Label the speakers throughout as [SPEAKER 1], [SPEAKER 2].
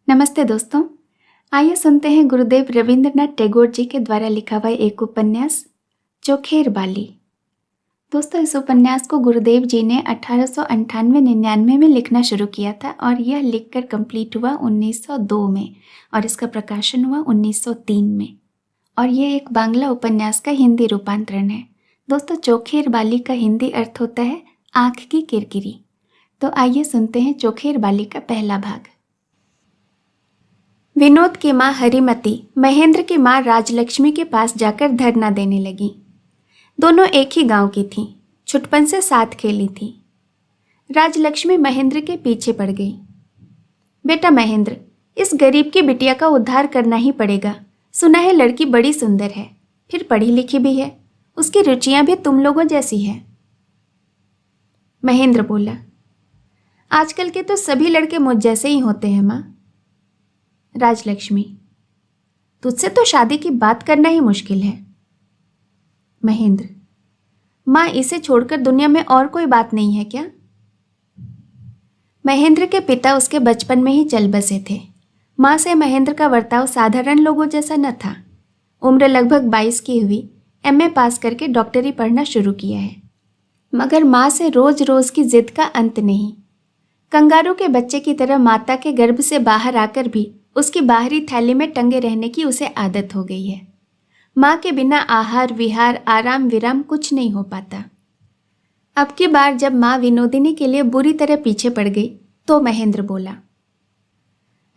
[SPEAKER 1] नमस्ते दोस्तों। आइए सुनते हैं गुरुदेव रविंद्रनाथ टैगोर जी के द्वारा लिखा हुआ एक उपन्यास चोखेर बाली। दोस्तों, इस उपन्यास को गुरुदेव जी ने 1898-99 में लिखना शुरू किया था और यह लिखकर कंप्लीट हुआ 1902 में और इसका प्रकाशन हुआ 1903 में। और ये एक बांग्ला उपन्यास का हिंदी रूपांतरण है। दोस्तों, चोखेर बाली का हिंदी अर्थ होता है आँख की किरकिरी। तो आइए सुनते हैं चोखेर बाली का पहला भाग। विनोद की माँ हरिमती महेंद्र की माँ राजलक्ष्मी के पास जाकर धरना देने लगी। दोनों एक ही गांव की थीं, छुटपन से साथ खेली थीं। राजलक्ष्मी महेंद्र के पीछे पड़ गई। बेटा महेंद्र, इस गरीब की बिटिया का उद्धार करना ही पड़ेगा। सुना है लड़की बड़ी सुंदर है, फिर पढ़ी लिखी भी है, उसकी रुचियां भी तुम लोगों जैसी है। महेंद्र बोला, आजकल के तो सभी लड़के मुझ जैसे ही होते हैं माँ। राजलक्ष्मी, तुझसे तो शादी की बात करना ही मुश्किल है। महेंद्र, माँ इसे छोड़कर दुनिया में और कोई बात नहीं है क्या? महेंद्र के पिता उसके बचपन में ही चल बसे थे। माँ से महेंद्र का बर्ताव साधारण लोगों जैसा न था। उम्र लगभग 22 की हुई, एमए पास करके डॉक्टरी पढ़ना शुरू किया है, मगर माँ से रोज रोज की जिद का अंत नहीं। कंगारू के बच्चे की तरह माता के गर्भ से बाहर आकर भी उसकी बाहरी थैली में टंगे रहने की उसे आदत हो गई है। माँ के बिना आहार विहार आराम विराम कुछ नहीं हो पाता। अब की बार जब माँ विनोदिनी के लिए बुरी तरह पीछे पड़ गई तो महेंद्र बोला,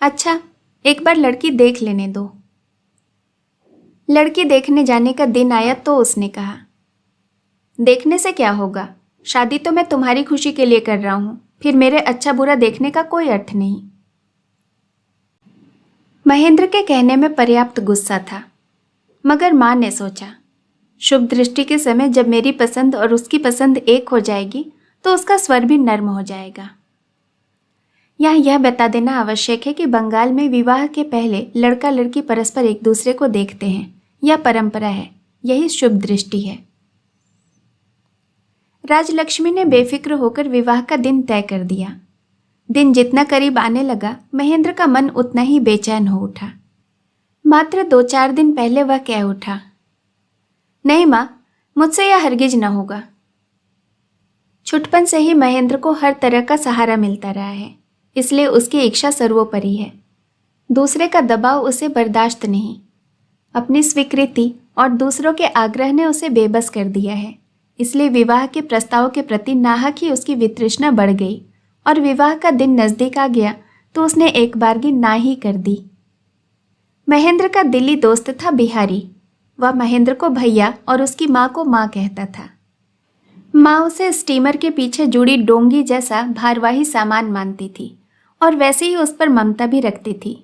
[SPEAKER 1] अच्छा एक बार लड़की देख लेने दो। लड़की देखने जाने का दिन आया तो उसने कहा, देखने से क्या होगा, शादी तो मैं तुम्हारी खुशी के लिए कर रहा हूँ, फिर मेरे अच्छा बुरा देखने का कोई अर्थ नहीं। महेंद्र के कहने में पर्याप्त गुस्सा था, मगर माँ ने सोचा, शुभ दृष्टि के समय जब मेरी पसंद और उसकी पसंद एक हो जाएगी तो उसका स्वर भी नर्म हो जाएगा। यहाँ यह बता देना आवश्यक है कि बंगाल में विवाह के पहले लड़का लड़की परस्पर एक दूसरे को देखते हैं। यह परंपरा है, यही शुभ दृष्टि है। राजलक्ष्मी ने बेफिक्र होकर विवाह का दिन तय कर दिया। दिन जितना करीब आने लगा, महेंद्र का मन उतना ही बेचैन हो उठा। मात्र 2-4 दिन पहले वह कह उठा, नहीं माँ, मुझसे यह हरगिज न होगा। छुटपन से ही महेंद्र को हर तरह का सहारा मिलता रहा है, इसलिए उसकी इच्छा सर्वोपरि है। दूसरे का दबाव उसे बर्दाश्त नहीं। अपनी स्वीकृति और दूसरों के आग्रह ने उसे बेबस कर दिया है, इसलिए विवाह के प्रस्ताव के प्रति नाहक ही उसकी वितृष्णा बढ़ गई और विवाह का दिन नजदीक आ गया तो उसने एक बारगी ना ही कर दी। महेंद्र का दिल्ली दोस्त था बिहारी। वह महेंद्र को भैया और उसकी माँ को माँ कहता था। माँ उसे स्टीमर के पीछे जुड़ी डोंगी जैसा भारवाही सामान मानती थी और वैसे ही उस पर ममता भी रखती थी।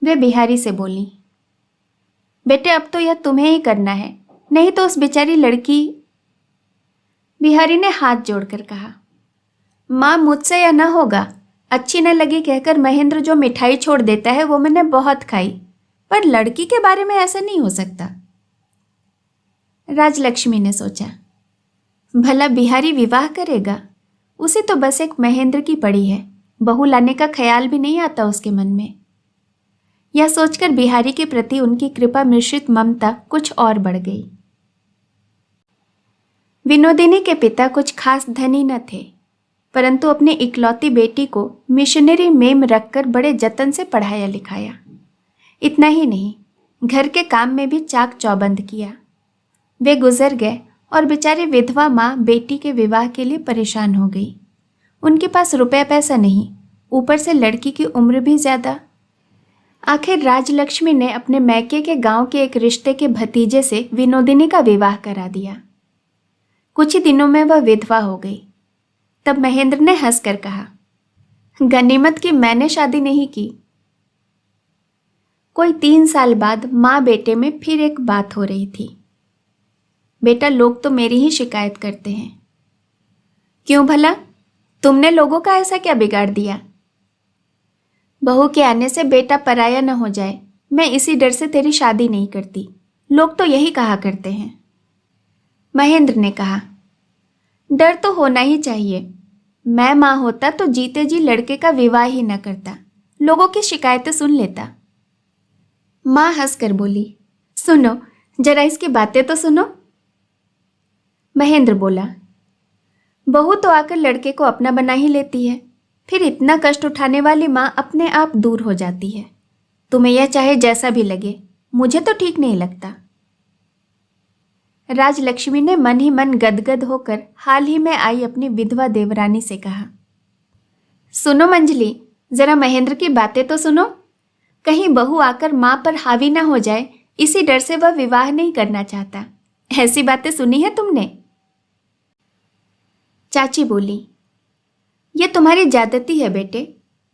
[SPEAKER 1] वे बिहारी से बोली, बेटे अब तो यह तुम्हें ही करना है, नहीं तो उस बेचारी लड़की। बिहारी ने हाथ जोड़कर कहा, माँ मुझसे यह न होगा। अच्छी न लगी कहकर महेंद्र जो मिठाई छोड़ देता है वो मैंने बहुत खाई, पर लड़की के बारे में ऐसा नहीं हो सकता। राजलक्ष्मी ने सोचा, भला बिहारी विवाह करेगा? उसे तो बस एक महेंद्र की पड़ी है, बहू लाने का ख्याल भी नहीं आता उसके मन में। यह सोचकर बिहारी के प्रति उनकी कृपा मिश्रित ममता कुछ और बढ़ गई। विनोदिनी के पिता कुछ खास धनी न थे, परंतु अपनी इकलौती बेटी को मिशनरी में रखकर बड़े जतन से पढ़ाया लिखाया। इतना ही नहीं, घर के काम में भी चाक चौबंद किया। वे गुजर गए और बेचारी विधवा माँ बेटी के विवाह के लिए परेशान हो गई। उनके पास रुपया पैसा नहीं, ऊपर से लड़की की उम्र भी ज़्यादा। आखिर राजलक्ष्मी ने अपने मैके के गांव के एक रिश्ते के भतीजे से विनोदिनी का विवाह करा दिया। कुछ ही दिनों में वह विधवा हो गई। तब महेंद्र ने हंसकर कहा, गनीमत की मैंने शादी नहीं की। कोई 3 साल बाद माँ बेटे में फिर एक बात हो रही थी। बेटा, लोग तो मेरी ही शिकायत करते हैं। क्यों भला? तुमने लोगों का ऐसा क्या बिगाड़ दिया? बहू के आने से बेटा पराया न हो जाए, मैं इसी डर से तेरी शादी नहीं करती। लोग तो यही कहा करते हैं। महेंद्र ने कहा, डर तो होना ही चाहिए। मैं माँ होता तो जीते जी लड़के का विवाह ही न करता। लोगों की शिकायतें सुन लेता। माँ हंसकर बोली, सुनो जरा इसकी बातें तो सुनो। महेंद्र बोला, बहू तो आकर लड़के को अपना बना ही लेती है, फिर इतना कष्ट उठाने वाली माँ अपने आप दूर हो जाती है। तुम्हें यह चाहे जैसा भी लगे, मुझे तो ठीक नहीं लगता। राजलक्ष्मी ने मन ही मन गदगद होकर हाल ही में आई अपनी विधवा देवरानी से कहा, सुनो मंजली, जरा महेंद्र की बातें तो सुनो। कहीं बहू आकर माँ पर हावी ना हो जाए, इसी डर से वह विवाह नहीं करना चाहता। ऐसी बातें सुनी है तुमने? चाची बोली, ये तुम्हारी ज्यादती है बेटे,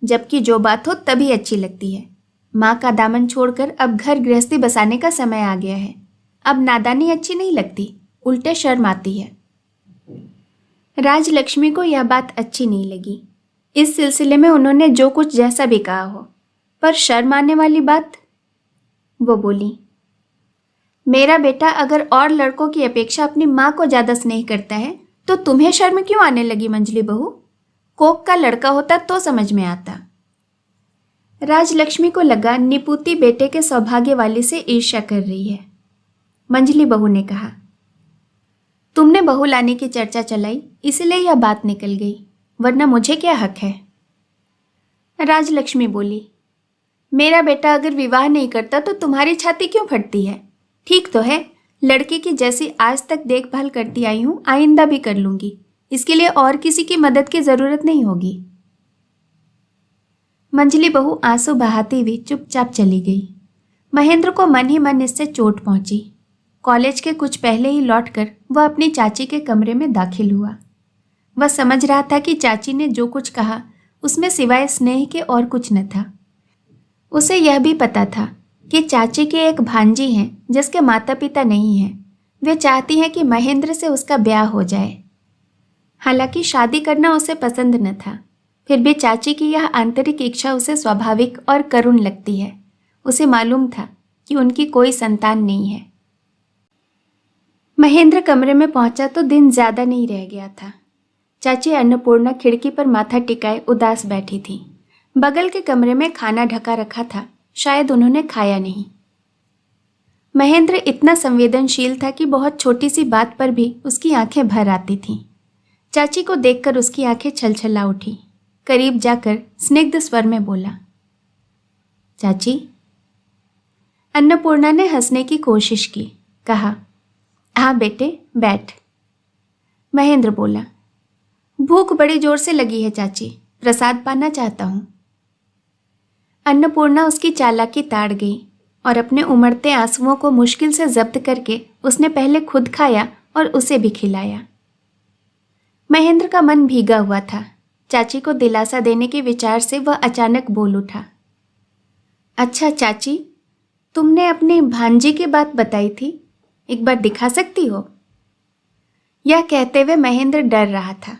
[SPEAKER 1] जबकि जो बात हो तभी अच्छी लगती है। माँ का दामन छोड़कर अब घर गृहस्थी बसाने का समय आ गया है। अब नादानी अच्छी नहीं लगती, उल्टे शर्म आती है। राजलक्ष्मी को यह बात अच्छी नहीं लगी। इस सिलसिले में उन्होंने जो कुछ जैसा भी कहा हो, पर शर्म आने वाली बात। वो बोली, मेरा बेटा अगर और लड़कों की अपेक्षा अपनी माँ को ज्यादा स्नेह करता है तो तुम्हें शर्म क्यों आने लगी मंजली बहू? कोक का लड़का होता तो समझ में आता। राजलक्ष्मी को लगा निपुती बेटे के सौभाग्य वाली से ईर्ष्या कर रही है। मंजली बहू ने कहा, तुमने बहू लाने की चर्चा चलाई इसलिए यह बात निकल गई, वरना मुझे क्या हक है? राजलक्ष्मी बोली, मेरा बेटा अगर विवाह नहीं करता तो तुम्हारी छाती क्यों फटती है? ठीक तो है, लड़के की जैसी आज तक देखभाल करती आई हूं आइंदा भी कर लूंगी। इसके लिए और किसी की मदद की जरूरत नहीं होगी। मंजली बहू आंसू बहाती हुई चुपचाप चली गई। महेंद्र को मन ही मन इससे चोट पहुंची। कॉलेज के कुछ पहले ही लौटकर वह अपनी चाची के कमरे में दाखिल हुआ। वह समझ रहा था कि चाची ने जो कुछ कहा उसमें सिवाय स्नेह के और कुछ न था। उसे यह भी पता था कि चाची की एक भांजी हैं जिसके माता पिता नहीं हैं। वे चाहती हैं कि महेंद्र से उसका ब्याह हो जाए। हालांकि शादी करना उसे पसंद न था, फिर भी चाची की यह आंतरिक इच्छा उसे स्वाभाविक और करुण लगती है। उसे मालूम था कि उनकी कोई संतान नहीं है। महेंद्र कमरे में पहुंचा तो दिन ज्यादा नहीं रह गया था। चाची अन्नपूर्णा खिड़की पर माथा टिकाए उदास बैठी थी। बगल के कमरे में खाना ढका रखा था, शायद उन्होंने खाया नहीं। महेंद्र इतना संवेदनशील था कि बहुत छोटी सी बात पर भी उसकी आंखें भर आती थीं। चाची को देखकर उसकी आंखें छलछला उठी। करीब जाकर स्निग्ध स्वर में बोला, चाची। अन्नपूर्णा ने हंसने की कोशिश की। कहा, हाँ बेटे बैठ। महेंद्र बोला, भूख बड़ी जोर से लगी है चाची, प्रसाद पाना चाहता हूँ। अन्नपूर्णा उसकी चालाकी ताड़ गई और अपने उमड़ते आंसुओं को मुश्किल से जब्त करके उसने पहले खुद खाया और उसे भी खिलाया। महेंद्र का मन भीगा हुआ था। चाची को दिलासा देने के विचार से वह अचानक बोल उठा, अच्छा चाची, तुमने अपनी भांजी की बात बताई थी, एक बार दिखा सकती हो? यह कहते हुए महेंद्र डर रहा था।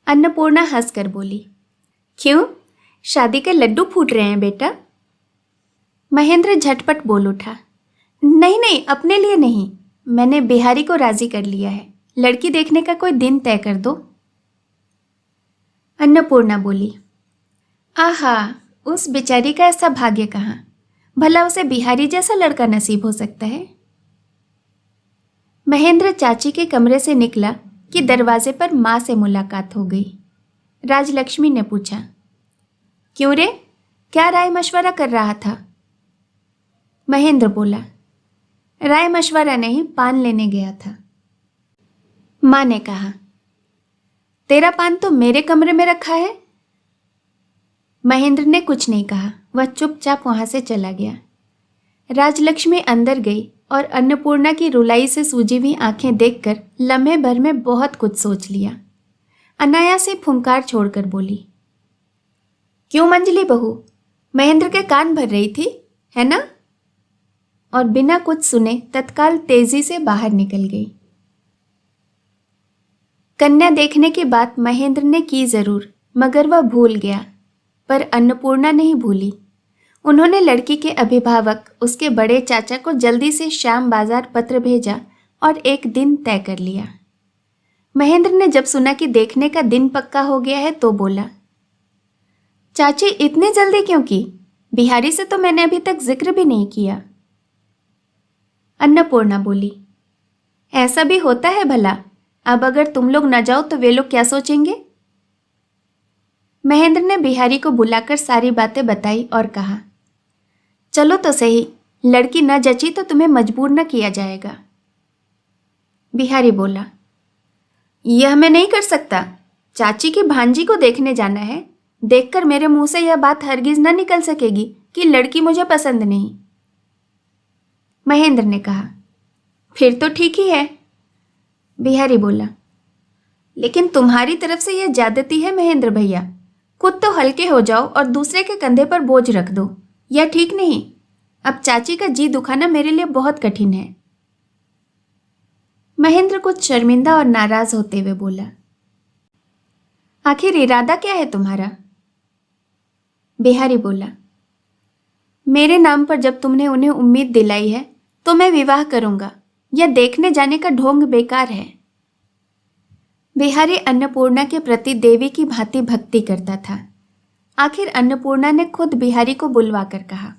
[SPEAKER 1] अन्नपूर्णा हंसकर बोली, क्यों, शादी के लड्डू फूट रहे हैं बेटा? महेंद्र झटपट बोल उठा, नहीं नहीं, अपने लिए नहीं, मैंने बिहारी को राजी कर लिया है। लड़की देखने का कोई दिन तय कर दो। अन्नपूर्णा बोली, आहा, उस बेचारी का ऐसा भाग्य कहाँ, भला उसे बिहारी जैसा लड़का नसीब हो सकता है। महेंद्र चाची के कमरे से निकला कि दरवाजे पर माँ से मुलाकात हो गई। राजलक्ष्मी ने पूछा, क्यों रे, क्या राय मशवरा कर रहा था? महेंद्र बोला, राय मशवरा नहीं, पान लेने गया था। माँ ने कहा, तेरा पान तो मेरे कमरे में रखा है। महेंद्र ने कुछ नहीं कहा, वह चुपचाप वहां से चला गया। राजलक्ष्मी अंदर गई और अन्नपूर्णा की रुलाई से सूजी हुई आंखें देखकर लम्हे भर में बहुत कुछ सोच लिया। अनायास ही फुंकार छोड़कर बोली, क्यों मंजली बहू, महेंद्र के कान भर रही थी, है ना? और बिना कुछ सुने तत्काल तेजी से बाहर निकल गई। कन्या देखने की बात महेंद्र ने की जरूर, मगर वह भूल गया, पर अन्नपूर्णा नहीं भूली। उन्होंने लड़की के अभिभावक उसके बड़े चाचा को जल्दी से श्याम बाजार पत्र भेजा और एक दिन तय कर लिया। महेंद्र ने जब सुना कि देखने का दिन पक्का हो गया है तो बोला, चाची इतनी जल्दी क्यों की? बिहारी से तो मैंने अभी तक जिक्र भी नहीं किया। अन्नपूर्णा बोली, ऐसा भी होता है भला? अब अगर तुम लोग न जाओ तो वे लोग क्या सोचेंगे? महेंद्र ने बिहारी को बुलाकर सारी बातें बताई और कहा, चलो तो सही, लड़की न जची तो तुम्हें मजबूर न किया जाएगा। बिहारी बोला, यह मैं नहीं कर सकता। चाची की भांजी को देखने जाना है। देखकर मेरे मुंह से यह बात हरगिज न निकल सकेगी कि लड़की मुझे पसंद नहीं। महेंद्र ने कहा, फिर तो ठीक ही है। बिहारी बोला, लेकिन तुम्हारी तरफ से यह ज्यादती है महेंद्र भैया। खुद तो हल्के हो जाओ और दूसरे के कंधे पर बोझ रख दो। यह ठीक नहीं। अब चाची का जी दुखाना मेरे लिए बहुत कठिन है। महेंद्र कुछ शर्मिंदा और नाराज होते हुए बोला, आखिर इरादा क्या है तुम्हारा? बिहारी बोला, मेरे नाम पर जब तुमने उन्हें उम्मीद दिलाई है तो मैं विवाह करूंगा। यह देखने जाने का ढोंग बेकार है। बिहारी अन्नपूर्णा के प्रति देवी की भांति भक्ति करता था। आखिर अन्नपूर्णा ने खुद बिहारी को बुलवा कर कहा,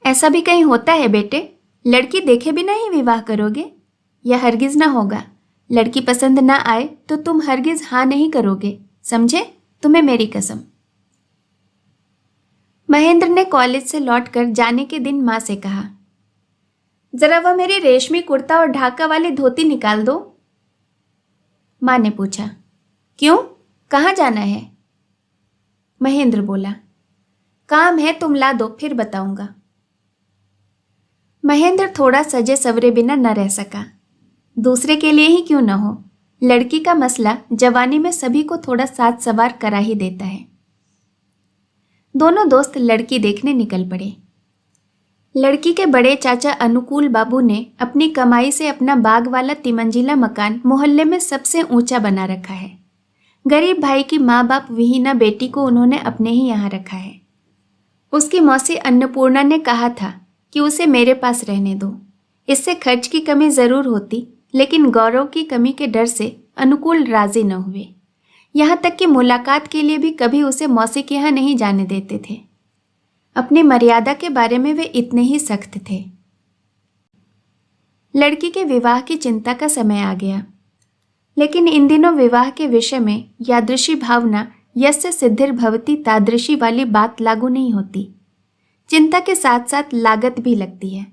[SPEAKER 1] ऐसा भी कहीं होता है बेटे? लड़की देखे बिना ही विवाह करोगे? यह हरगिज ना होगा। लड़की पसंद ना आए तो तुम हरगिज हाँ नहीं करोगे, समझे? तुम्हें मेरी कसम। महेंद्र ने कॉलेज से लौटकर जाने के दिन माँ से कहा, जरा वह मेरी रेशमी कुर्ता और ढाका वाली धोती निकाल दो। माँ ने पूछा, क्यों, कहाँ जाना है? महेंद्र बोला, काम है, तुम ला दो, फिर बताऊंगा। महेंद्र थोड़ा सजे सवरे बिना न रह सका। दूसरे के लिए ही क्यों न हो, लड़की का मसला जवानी में सभी को थोड़ा साथ सवार करा ही देता है। दोनों दोस्त लड़की देखने निकल पड़े। लड़की के बड़े चाचा अनुकूल बाबू ने अपनी कमाई से अपना बाग वाला तिमंजिला मकान मोहल्ले में सबसे ऊंचा बना रखा है। गरीब भाई की माँ बाप विहीना बेटी को उन्होंने अपने ही यहाँ रखा है। उसकी मौसी अन्नपूर्णा ने कहा था कि उसे मेरे पास रहने दो। इससे खर्च की कमी जरूर होती, लेकिन गौरव की कमी के डर से अनुकूल राजी न हुए। यहाँ तक कि मुलाकात के लिए भी कभी उसे मौसी के यहाँ नहीं जाने देते थे। अपनी मर्यादा के बारे में वे इतने ही सख्त थे। लड़की के विवाह की चिंता का समय आ गया, लेकिन इन दिनों विवाह के विषय में यादृशी भावना यस्य सिद्धिर्भवति तादृशी वाली बात लागू नहीं होती। चिंता के साथ साथ लागत भी लगती है।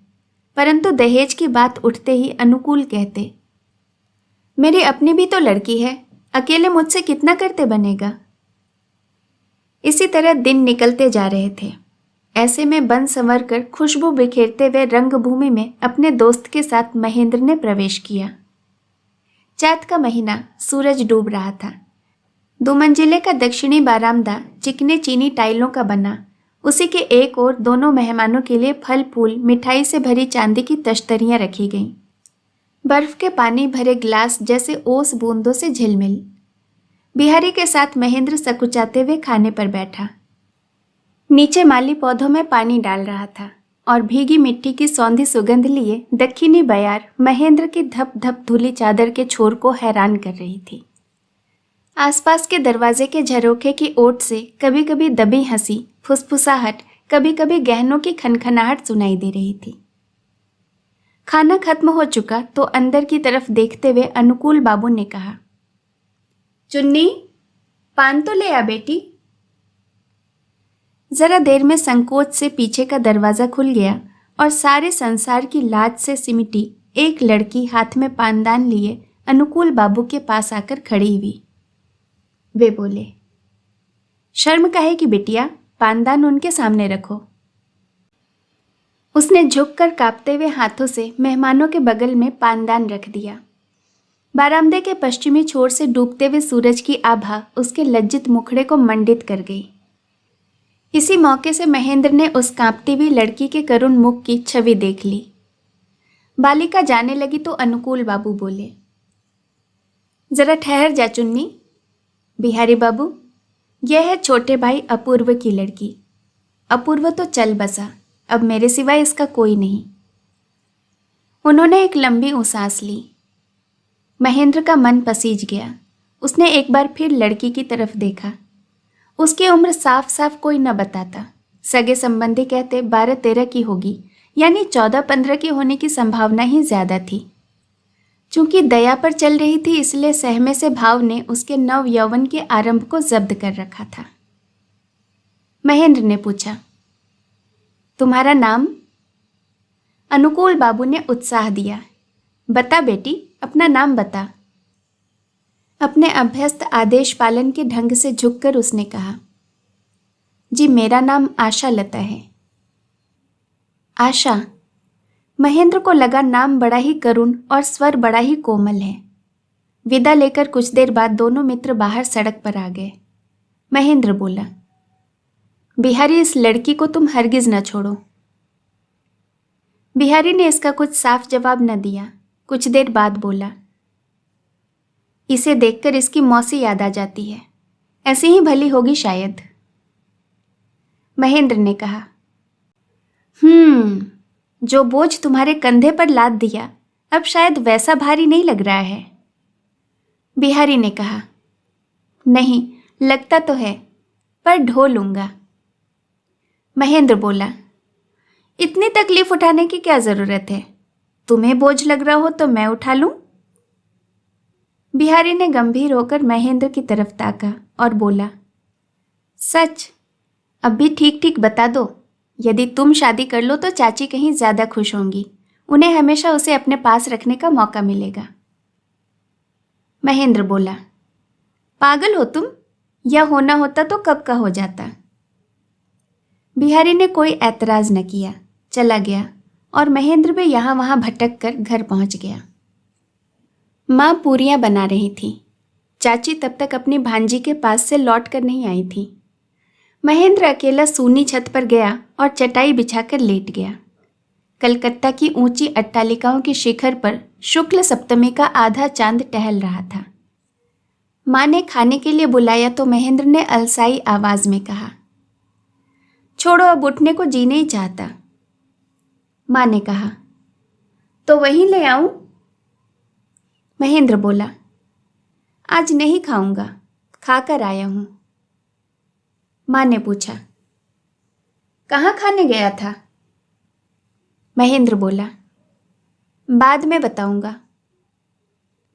[SPEAKER 1] परंतु दहेज की बात उठते ही अनुकूल कहते, मेरी अपनी भी तो लड़की है, अकेले मुझसे कितना करते बनेगा। इसी तरह दिन निकलते जा रहे थे। ऐसे में बन संवर कर खुशबू बिखेरते हुए रंगभूमि में अपने दोस्त के साथ महेंद्र ने प्रवेश किया। चैत का महीना, सूरज डूब रहा था। 2 मंजिले का दक्षिणी बारामदा चिकने चीनी टाइलों का बना। उसी के एक ओर दोनों मेहमानों के लिए फल फूल मिठाई से भरी चांदी की तश्तरियां रखी गईं। बर्फ के पानी भरे गिलास जैसे ओस बूंदों से झिलमिल। बिहारी के साथ महेंद्र सकुचाते हुए खाने पर बैठा। नीचे माली पौधों में पानी डाल रहा था और भीगी मिट्टी की सौंधी सुगंध लिए दक्षिणी बयार महेंद्र की धप धप धुली चादर के छोर को हैरान कर रही थी। आसपास के दरवाजे के झरोखे की ओट से कभी कभी दबी हंसी, फुसफुसाहट, कभी कभी गहनों की खनखनाहट सुनाई दे रही थी। खाना खत्म हो चुका तो अंदर की तरफ देखते हुए अनुकूल बाबू ने कहा, चुन्नी, पान तो ले आ बेटी। जरा देर में संकोच से पीछे का दरवाजा खुल गया और सारे संसार की लाज से सिमटी एक लड़की हाथ में पानदान लिए अनुकूल बाबू के पास आकर खड़ी हुई। वे बोले, शर्म काहे की बिटिया, पानदान उनके सामने रखो। उसने झुककर कांपते हुए हाथों से मेहमानों के बगल में पानदान रख दिया। बारामदे के पश्चिमी छोर से डूबते हुए सूरज की आभा उसके लज्जित मुखड़े को मंडित कर गई। इसी मौके से महेंद्र ने उस कांपती हुई लड़की के करुण मुख की छवि देख ली। बालिका जाने लगी तो अनुकूल बाबू बोले, जरा ठहर जा चुन्नी। बिहारी बाबू, यह है छोटे भाई अपूर्व की लड़की। अपूर्व तो चल बसा, अब मेरे सिवाय इसका कोई नहीं। उन्होंने एक लंबी सांस ली। महेंद्र का मन पसीज गया। उसने एक बार फिर लड़की की तरफ देखा। उसकी उम्र साफ साफ कोई न बताता। सगे संबंधी कहते 12-13 की होगी, यानी 14-15 की होने की संभावना ही ज्यादा थी। चूंकि दया पर चल रही थी, इसलिए सहमे से भाव ने उसके नव यौवन के आरंभ को जब्त कर रखा था। महेंद्र ने पूछा, तुम्हारा नाम? अनुकूल बाबू ने उत्साह दिया, बता बेटी, अपना नाम बता। अपने अभ्यस्त आदेश पालन के ढंग से झुककर उसने कहा, जी मेरा नाम आशा लता है। आशा। महेंद्र को लगा नाम बड़ा ही करुण और स्वर बड़ा ही कोमल है। विदा लेकर कुछ देर बाद दोनों मित्र बाहर सड़क पर आ गए। महेंद्र बोला, बिहारी, इस लड़की को तुम हरगिज न छोड़ो। बिहारी ने इसका कुछ साफ जवाब न दिया। कुछ देर बाद बोला, इसे देखकर इसकी मौसी याद आ जाती है, ऐसी ही भली होगी शायद। महेंद्र ने कहा, जो बोझ तुम्हारे कंधे पर लाद दिया, अब शायद वैसा भारी नहीं लग रहा है। बिहारी ने कहा, नहीं लगता तो है, पर ढो लूंगा। महेंद्र बोला, इतनी तकलीफ उठाने की क्या जरूरत है? तुम्हें बोझ लग रहा हो तो मैं उठा लूं। बिहारी ने गंभीर होकर महेंद्र की तरफ ताका और बोला, सच, अब भी ठीक ठीक बता दो। यदि तुम शादी कर लो तो चाची कहीं ज्यादा खुश होंगी, उन्हें हमेशा उसे अपने पास रखने का मौका मिलेगा। महेंद्र बोला, पागल हो तुम, या होना होता तो कब का हो जाता। बिहारी ने कोई ऐतराज न किया, चला गया और महेंद्र भी यहां वहां भटक कर घर पहुंच गया। माँ पूरियां बना रही थी। चाची तब तक अपनी भांजी के पास से लौट कर नहीं आई थी। महेंद्र अकेला सूनी छत पर गया और चटाई बिछाकर लेट गया। कलकत्ता की ऊंची अट्टालिकाओं के शिखर पर शुक्ल सप्तमी का आधा चांद टहल रहा था। माँ ने खाने के लिए बुलाया तो महेंद्र ने अलसाई आवाज में कहा, छोड़ो, अब उठने को जी नहीं चाहता। माँ ने कहा, तो वहीं ले आऊं? महेंद्र बोला, आज नहीं खाऊंगा, खाकर आया हूं। माँ ने पूछा, कहाँ खाने गया था? महेंद्र बोला, बाद में बताऊंगा।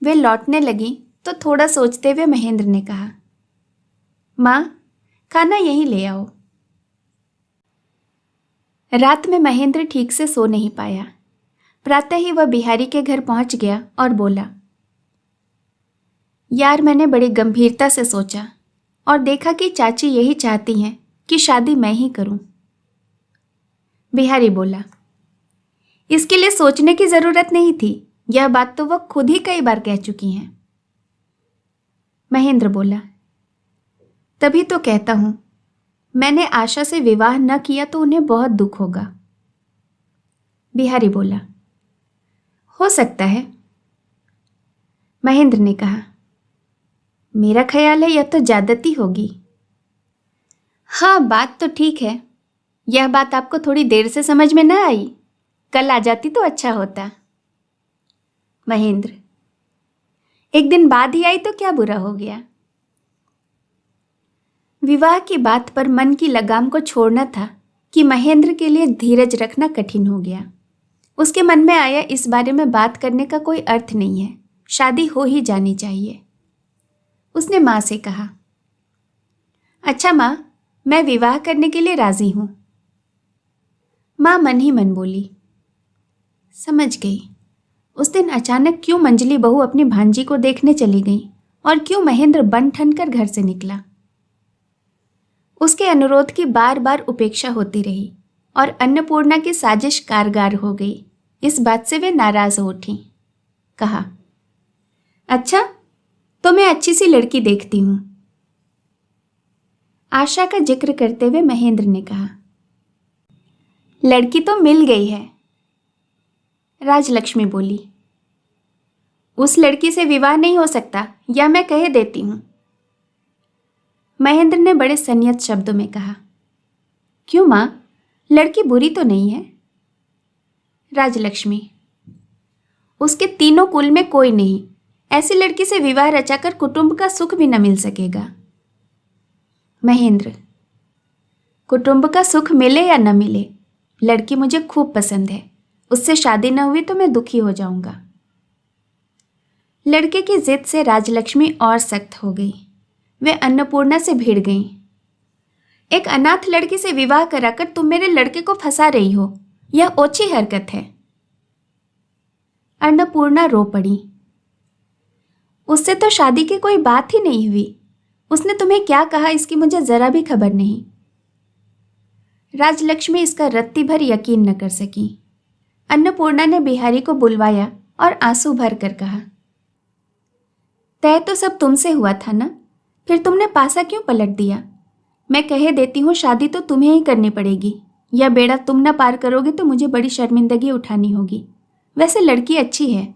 [SPEAKER 1] वे लौटने लगी तो थोड़ा सोचते हुए महेंद्र ने कहा, माँ, खाना यहीं ले आओ। रात में महेंद्र ठीक से सो नहीं पाया। प्रातः ही वह बिहारी के घर पहुंच गया और बोला, यार, मैंने बड़ी गंभीरता से सोचा और देखा कि चाची यही चाहती हैं कि शादी मैं ही करूं। बिहारी बोला, इसके लिए सोचने की जरूरत नहीं थी, यह बात तो वह खुद ही कई बार कह चुकी हैं। महेंद्र बोला, तभी तो कहता हूं, मैंने आशा से विवाह न किया तो उन्हें बहुत दुख होगा। बिहारी बोला, हो सकता है। महेंद्र ने कहा, मेरा ख्याल है यह तो ज्यादती होगी। हाँ, बात तो ठीक है। यह बात आपको थोड़ी देर से समझ में न आई, कल आ जाती तो अच्छा होता। महेंद्र, एक दिन बाद ही आई तो क्या बुरा हो गया। विवाह की बात पर मन की लगाम को छोड़ना था कि महेंद्र के लिए धीरज रखना कठिन हो गया। उसके मन में आया, इस बारे में बात करने का कोई अर्थ नहीं है, शादी हो ही जानी चाहिए। उसने माँ से कहा, अच्छा माँ, मैं विवाह करने के लिए राजी हूं। माँ मन ही मन बोली, समझ गई। उस दिन अचानक क्यों मंजली बहू अपनी भांजी को देखने चली गई और क्यों महेंद्र बन ठन कर घर से निकला। उसके अनुरोध की बार बार उपेक्षा होती रही और अन्नपूर्णा की साजिश कारगर हो गई। इस बात से वे नाराज हो उठी। कहा, अच्छा, तो मैं अच्छी सी लड़की देखती हूं। आशा का जिक्र करते हुए महेंद्र ने कहा, लड़की तो मिल गई है। राजलक्ष्मी बोली, उस लड़की से विवाह नहीं हो सकता, या मैं कह देती हूं। महेंद्र ने बड़े संयत शब्दों में कहा, क्यों मां, लड़की बुरी तो नहीं है। राजलक्ष्मी, उसके तीनों कुल में कोई नहीं, ऐसी लड़की से विवाह रचाकर कुटुंब का सुख भी न मिल सकेगा। महेंद्र, कुटुंब का सुख मिले या न मिले, लड़की मुझे खूब पसंद है। उससे शादी न हुई तो मैं दुखी हो जाऊंगा। लड़के की जिद से राजलक्ष्मी और सख्त हो गई। वे अन्नपूर्णा से भिड़ गईं। एक अनाथ लड़की से विवाह कराकर तुम मेरे लड़के को फंसा रही हो, यह ओछी हरकत है। अन्नपूर्णा रो पड़ी। उससे तो शादी की कोई बात ही नहीं हुई। उसने तुम्हें क्या कहा इसकी मुझे जरा भी खबर नहीं। राजलक्ष्मी इसका रत्ती भर यकीन न कर सकी। अन्नपूर्णा ने बिहारी को बुलवाया और आंसू भर कर कहा, तय तो सब तुमसे हुआ था ना, फिर तुमने पासा क्यों पलट दिया? मैं कहे देती हूँ शादी तो तुम्हें ही करनी पड़ेगी। यह बेड़ा तुम न पार करोगे तो मुझे बड़ी शर्मिंदगी उठानी होगी। वैसे लड़की अच्छी है।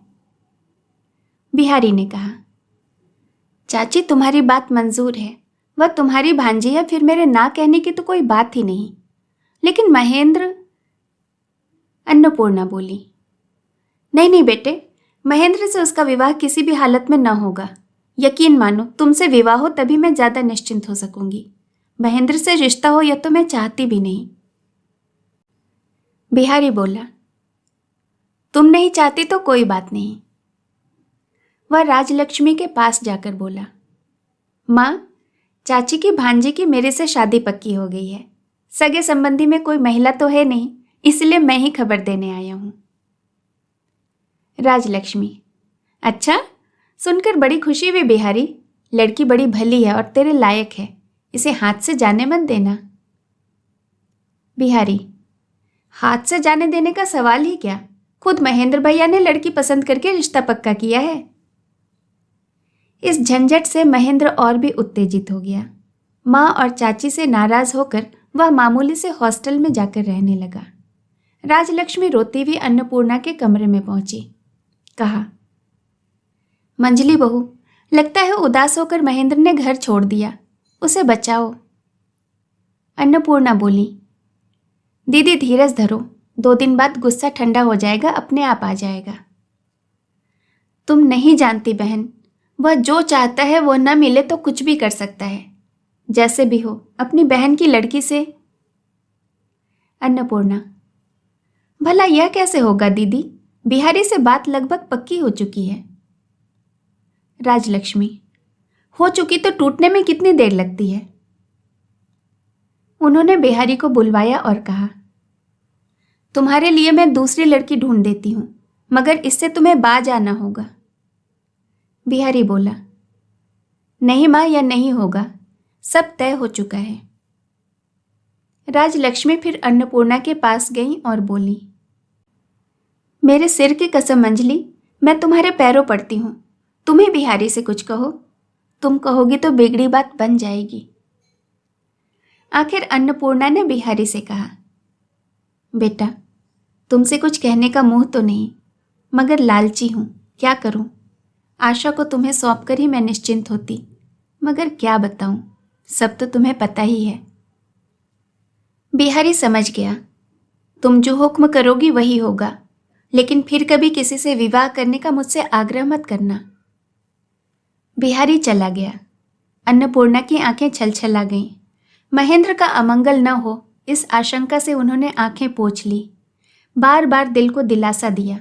[SPEAKER 1] बिहारी ने कहा, चाची तुम्हारी बात मंजूर है। वह तुम्हारी भांजी है, फिर मेरे ना कहने की तो कोई बात ही नहीं। लेकिन महेंद्र। अन्नपूर्णा बोली, नहीं नहीं बेटे, महेंद्र से उसका विवाह किसी भी हालत में न होगा। यकीन मानो, तुमसे विवाह हो तभी मैं ज्यादा निश्चिंत हो सकूंगी। महेंद्र से रिश्ता हो यह तो मैं चाहती भी नहीं। बिहारी बोला, तुम नहीं चाहती तो कोई बात नहीं। वह राजलक्ष्मी के पास जाकर बोला, माँ, चाची की भांजी की मेरे से शादी पक्की हो गई है। सगे संबंधी में कोई महिला तो है नहीं, इसलिए मैं ही खबर देने आया हूं। राजलक्ष्मी, अच्छा, सुनकर बड़ी खुशी हुई बिहारी। लड़की बड़ी भली है और तेरे लायक है। इसे हाथ से जाने मत देना। बिहारी, हाथ से जाने देने का सवाल ही क्या? खुद महेंद्र भैया ने लड़की पसंद करके रिश्ता पक्का किया है। इस झंझट से महेंद्र और भी उत्तेजित हो गया। माँ और चाची से नाराज होकर वह मामूली से हॉस्टल में जाकर रहने लगा। राजलक्ष्मी रोती हुई अन्नपूर्णा के कमरे में पहुंची। कहा, मंजली बहू, लगता है उदास होकर महेंद्र ने घर छोड़ दिया। उसे बचाओ। अन्नपूर्णा बोली, दीदी धीरज धरो, 2 दिन बाद गुस्सा ठंडा हो जाएगा, अपने आप आ जाएगा। तुम नहीं जानती बहन, वह जो चाहता है वो न मिले तो कुछ भी कर सकता है। जैसे भी हो अपनी बहन की लड़की से। अन्नपूर्णा, भला यह कैसे होगा दीदी? बिहारी से बात लगभग पक्की हो चुकी है। राजलक्ष्मी, हो चुकी तो टूटने में कितनी देर लगती है? उन्होंने बिहारी को बुलवाया और कहा, तुम्हारे लिए मैं दूसरी लड़की ढूंढ देती हूं, मगर इससे तुम्हें बाज आना होगा। बिहारी बोला, नहीं मां, यह नहीं होगा, सब तय हो चुका है। राजलक्ष्मी फिर अन्नपूर्णा के पास गई और बोली, मेरे सिर की कसम अंजलि, मैं तुम्हारे पैरों पड़ती हूं, तुम्हें बिहारी से कुछ कहो। तुम कहोगी तो बिगड़ी बात बन जाएगी। आखिर अन्नपूर्णा ने बिहारी से कहा, बेटा, तुमसे कुछ कहने का मुंह तो नहीं, मगर लालची हूं, क्या करूं? आशा को तुम्हें सौंपकर ही मैं निश्चिंत होती, मगर क्या बताऊं, सब तो तुम्हें पता ही है। बिहारी समझ गया, तुम जो हुक्म करोगी वही होगा, लेकिन फिर कभी किसी से विवाह करने का मुझसे आग्रह मत करना। बिहारी चला गया। अन्नपूर्णा की आंखें छलछला गईं। महेंद्र का अमंगल न हो इस आशंका से उन्होंने आंखें पोंछ ली। बार बार दिल को दिलासा दिया,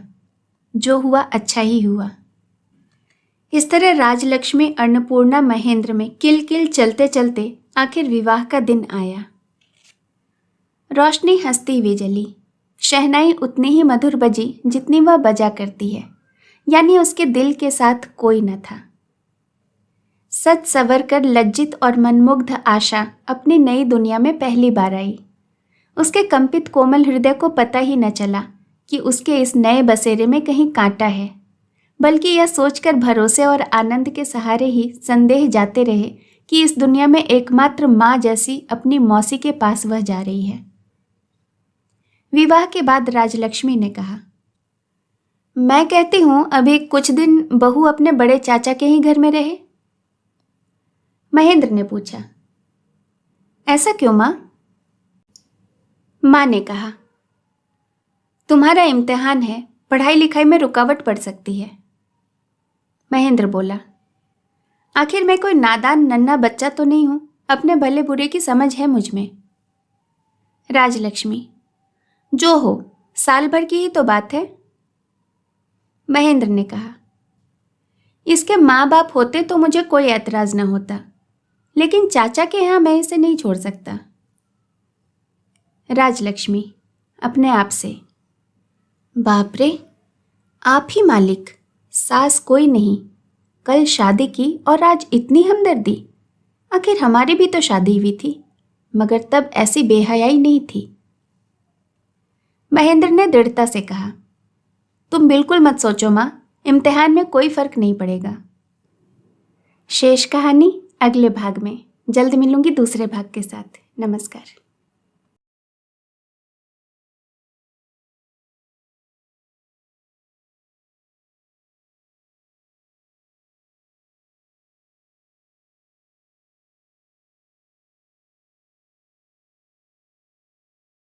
[SPEAKER 1] जो हुआ अच्छा ही हुआ। इस तरह राजलक्ष्मी, अन्नपूर्णा, महेंद्र में किल किल चलते चलते आखिर विवाह का दिन आया। रोशनी हंसती हुई जली। शहनाई उतनी ही मधुर बजी जितनी वह बजा करती है, यानी उसके दिल के साथ कोई न था। सच सवर कर लज्जित और मनमुग्ध आशा अपनी नई दुनिया में पहली बार आई। उसके कंपित कोमल हृदय को पता ही न चला कि उसके इस नए बसेरे में कहीं कांटा है, बल्कि यह सोचकर भरोसे और आनंद के सहारे ही संदेह जाते रहे कि इस दुनिया में एकमात्र माँ जैसी अपनी मौसी के पास वह जा रही है। विवाह के बाद राजलक्ष्मी ने कहा, मैं कहती हूं अभी कुछ दिन बहू अपने बड़े चाचा के ही घर में रहे। महेंद्र ने पूछा, ऐसा क्यों मां? मां ने कहा, तुम्हारा इम्तिहान है, पढ़ाई लिखाई में रुकावट पड़ सकती है। महेंद्र बोला, आखिर मैं कोई नादान नन्हा बच्चा तो नहीं हूं, अपने भले बुरे की समझ है मुझ में। राजलक्ष्मी, जो हो, साल भर की ही तो बात है। महेंद्र ने कहा, इसके माँ बाप होते तो मुझे कोई ऐतराज न होता, लेकिन चाचा के यहाँ मैं इसे नहीं छोड़ सकता। राजलक्ष्मी अपने आप से, बाप रे, आप ही मालिक, सास कोई नहीं, कल शादी की और आज इतनी हमदर्दी। आखिर हमारी भी तो शादी हुई थी, मगर तब ऐसी बेहयाई नहीं थी। महेंद्र ने दृढ़ता से कहा, तुम बिल्कुल मत सोचो माँ, इम्तिहान में कोई फर्क नहीं पड़ेगा। शेष कहानी अगले भाग में। जल्द मिलूंगी दूसरे भाग के साथ। नमस्कार।